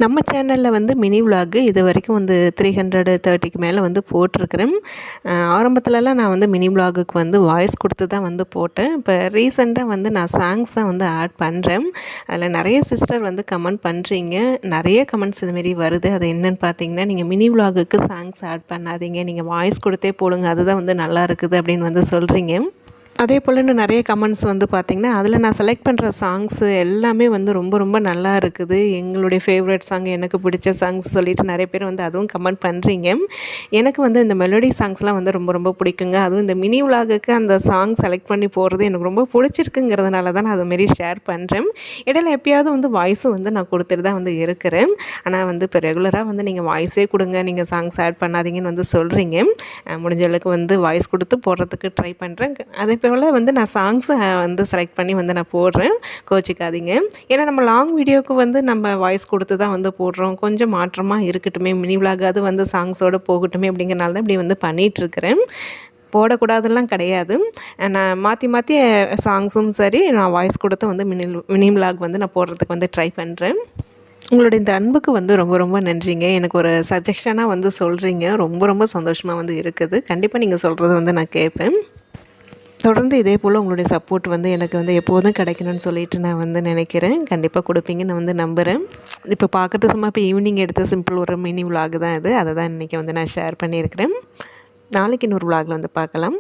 நம்ம சேனலில் வந்து மினி விலாகு இது வரைக்கும் வந்து 330க்கு மேலே வந்து போட்டிருக்கிறேன். ஆரம்பத்துலலாம் நான் வந்து மினி விலாகுக்கு வந்து வாய்ஸ் கொடுத்து தான் வந்து போட்டேன். இப்போ ரீசெண்டாக வந்து நான் சாங்ஸ் தான் வந்து ஆட் பண்ணுறேன். அதில் நிறைய சிஸ்டர் வந்து கமெண்ட் பண்ணுறீங்க. நிறைய கமெண்ட்ஸ் இதுமாரி வருது. அது என்னென்னு பார்த்தீங்கன்னா, நீங்கள் மினி விலாகுக்கு சாங்ஸ் ஆட் பண்ணாதீங்க, நீங்கள் வாய்ஸ் கொடுத்தே போடுங்க, அதுதான் வந்து நல்லா இருக்குது அப்படின்னு வந்து சொல்கிறீங்க. அதே போல் இன்னும் நிறைய கமெண்ட்ஸ் வந்து பார்த்திங்கன்னா, அதில் நான் செலக்ட் பண்ணுற சாங்ஸு எல்லாமே வந்து ரொம்ப ரொம்ப நல்லா இருக்குது. எங்களுடைய ஃபேவரட் சாங், எனக்கு பிடிச்ச சாங்ஸ் சொல்லிவிட்டு நிறைய பேர் வந்து அதுவும் கமெண்ட் பண்ணுறீங்க. எனக்கு வந்து இந்த மெலோடி சாங்ஸ்லாம் வந்து ரொம்ப ரொம்ப பிடிக்குங்க. அதுவும் இந்த மினி விலாகுக்கு அந்த சாங் செலக்ட் பண்ணி போடுறது எனக்கு ரொம்ப பிடிச்சிருக்குங்கிறதுனால தான் நான் அதுமாரி ஷேர் பண்ணுறேன். இடையில எப்பயாவது வந்து வாய்ஸும் வந்து நான் கொடுத்துட்டு தான் வந்து இருக்கிறேன். ஆனால் வந்து இப்போ ரெகுலராக வந்து நீங்கள் வாய்ஸே கொடுங்க, நீங்கள் சாங்ஸ் ஆட் பண்ணாதீங்கன்னு வந்து சொல்கிறீங்க. முடிஞ்ச அளவுக்கு வந்து வாய்ஸ் கொடுத்து போடுறதுக்கு ட்ரை பண்ணுறேன். அதே போல் வந்து நான் சாங்ஸை வந்து செலக்ட் பண்ணி வந்து நான் போடுறேன், கோச்சிக்காதீங்க. ஏன்னா நம்ம லாங் வீடியோவுக்கு வந்து நம்ம வாய்ஸ் கொடுத்து தான் வந்து போடுறோம். கொஞ்சம் மாற்றமாக இருக்கட்டுமே, மினி விலாக் அது வந்து சாங்ஸோடு போகட்டுமே அப்படிங்கிறனால தான் இப்படி வந்து பண்ணிகிட்ருக்கிறேன். போடக்கூடாதுலாம் கிடையாது. நான் மாற்றி மாற்றி சாங்ஸும் சரி, நான் வாய்ஸ் கொடுத்து வந்து மினி விலாக் வந்து நான் போடுறதுக்கு வந்து ட்ரை பண்ணுறேன். உங்களுடைய இந்த அன்புக்கு வந்து ரொம்ப ரொம்ப நன்றிங்க. எனக்கு ஒரு சஜஷனாக வந்து சொல்கிறீங்க. ரொம்ப ரொம்ப சந்தோஷமாக வந்து இருக்குது. கண்டிப்பாக நீங்கள் சொல்கிறது வந்து நான் கேட்பேன். தொடர்ந்து இதே போல் உங்களுடைய சப்போர்ட் வந்து எனக்கு வந்து எப்போதும் கிடைக்கணும்னு சொல்லிட்டு நான் வந்து நினைக்கிறேன். கண்டிப்பாக கொடுப்பீங்கன்னு நான் வந்து நம்புகிறேன். இப்போ பார்க்குறது சும்மா இப்போ ஈவினிங் எடுத்த சிம்பிள் ஒரு மினி விலாக் தான் இது. அதை தான் இன்றைக்கி வந்து நான் ஷேர் பண்ணியிருக்கிறேன். நாளைக்கு இன்னொரு விலாகில் வந்து பார்க்கலாம்.